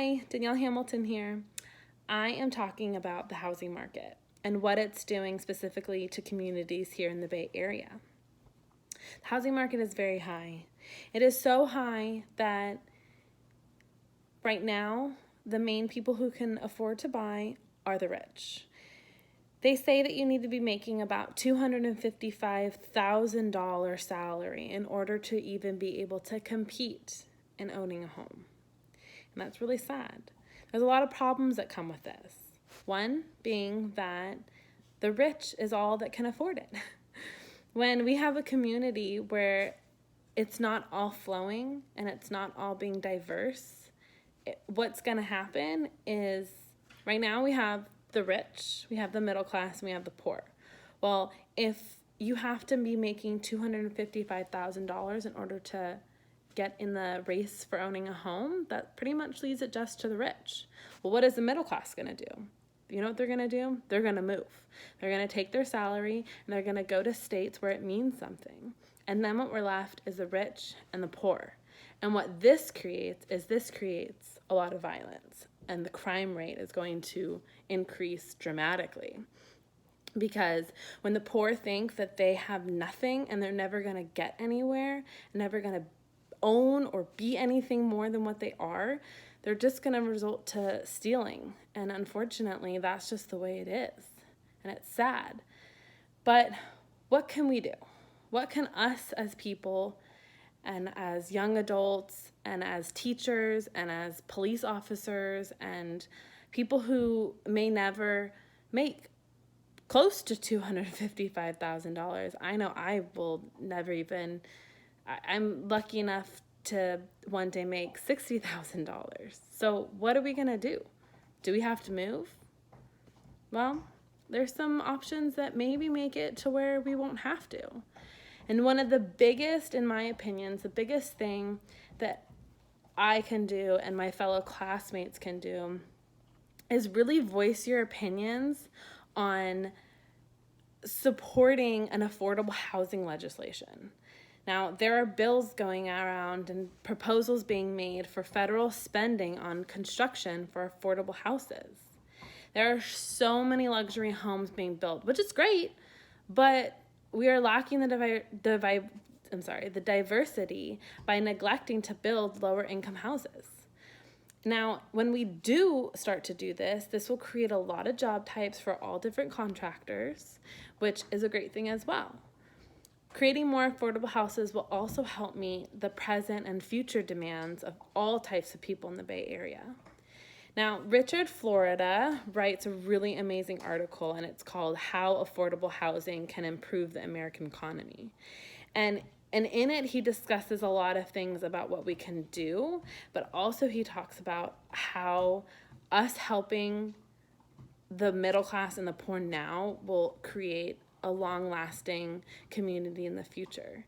Hi, Danielle Hamilton here. I am talking about the housing market and what it's doing specifically to communities here in the Bay Area. The housing market is very high. It is so high that right now, the main people who can afford to buy are the rich. They say that you need to be making about $255,000 salary in order to even be able to compete in owning a home. And that's really sad. There's a lot of problems that come with this. One being that the rich is all that can afford it. When we have a community where it's not all flowing and it's not all being diverse, what's going to happen is right now we have the rich, we have the middle class, and we have the poor. Well, if you have to be making $255,000 in order to get in the race for owning a home, that pretty much leaves it just to the rich. Well, what is the middle class going to do? You know what they're going to do? They're going to move. They're going to take their salary and they're going to go to states where it means something. And then what we're left is the rich and the poor. And what this creates a lot of violence, and the crime rate is going to increase dramatically. Because when the poor think that they have nothing and they're never going to get anywhere, never going to own or be anything more than what they are, they're just going to resort to stealing. And unfortunately, that's just the way it is. And it's sad. But what can we do? What can us as people and as young adults and as teachers and as police officers and people who may never make close to $255,000, I know I will never even, I'm lucky enough to one day make $60,000. So what are we going to do? Do we have to move? Well, there's some options that maybe make it to where we won't have to. And one of the biggest, in my opinions, the biggest thing that I can do and my fellow classmates can do is really voice your opinions on supporting an affordable housing legislation. Now, there are bills going around and proposals being made for federal spending on construction for affordable houses. There are so many luxury homes being built, which is great, but we are lacking the diversity by neglecting to build lower income houses. Now, when we do start to do this, this will create a lot of job types for all different contractors, which is a great thing as well. Creating more affordable houses will also help meet the present and future demands of all types of people in the Bay Area. Now, Richard Florida writes a really amazing article, and it's called How Affordable Housing Can Improve the American Economy. And in it, he discusses a lot of things about what we can do, but also he talks about how us helping the middle class and the poor now will create a long-lasting community in the future.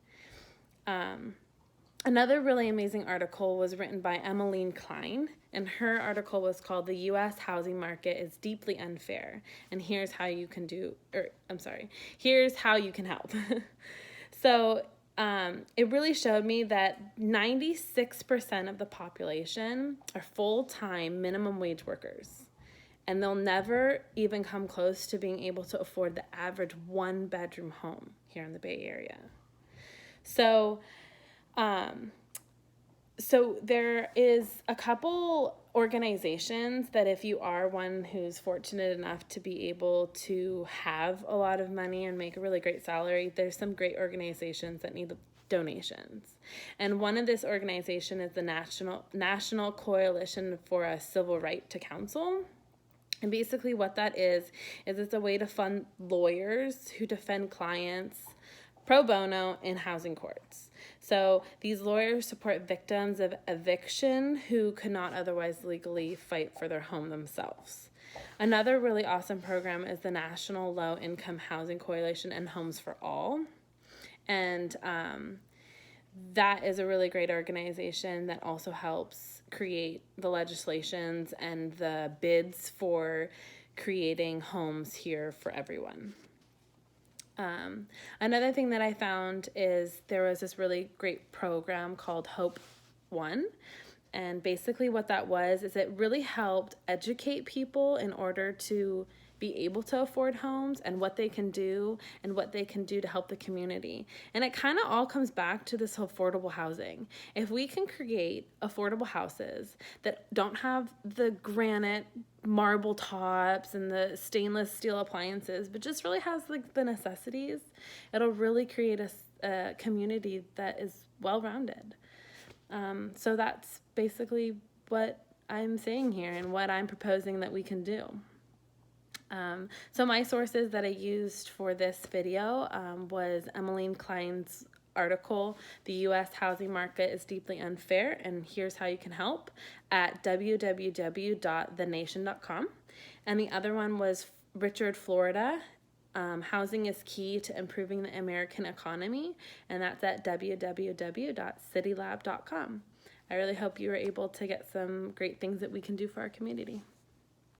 Another really amazing article was written by Emmeline Klein, and her article was called The U.S. Housing Market is Deeply Unfair, and here's how you can help. So it really showed me that 96% of the population are full-time minimum wage workers, and they'll never even come close to being able to afford the average one-bedroom home here in the Bay Area. So there is a couple organizations that if you are one who's fortunate enough to be able to have a lot of money and make a really great salary, there's some great organizations that need donations. And one of this organization is the National Coalition for a Civil Right to Counsel. And basically what that is it's a way to fund lawyers who defend clients pro bono in housing courts. So these lawyers support victims of eviction who could not otherwise legally fight for their home themselves. Another really awesome program is the National Low Income Housing Coalition and Homes for All. And that is a really great organization that also helps create the legislations and the bids for creating homes here for everyone. Another thing that I found is there was this really great program called Hope One, And basically what that was is it really helped educate people in order to be able to afford homes and what they can do and what they can do to help the community. And it kind of all comes back to this affordable housing. If we can create affordable houses that don't have the granite marble tops and the stainless steel appliances, but just really has like the necessities, it'll really create a community that is well-rounded. So that's basically what I'm saying here and what I'm proposing that we can do. So my sources that I used for this video was Emmeline Klein's article, "The U.S. Housing Market is Deeply Unfair, and Here's How You Can Help," at www.thenation.com. And the other one was Richard Florida, "Housing is Key to Improving the American Economy," and that's at www.citylab.com. I really hope you were able to get some great things that we can do for our community.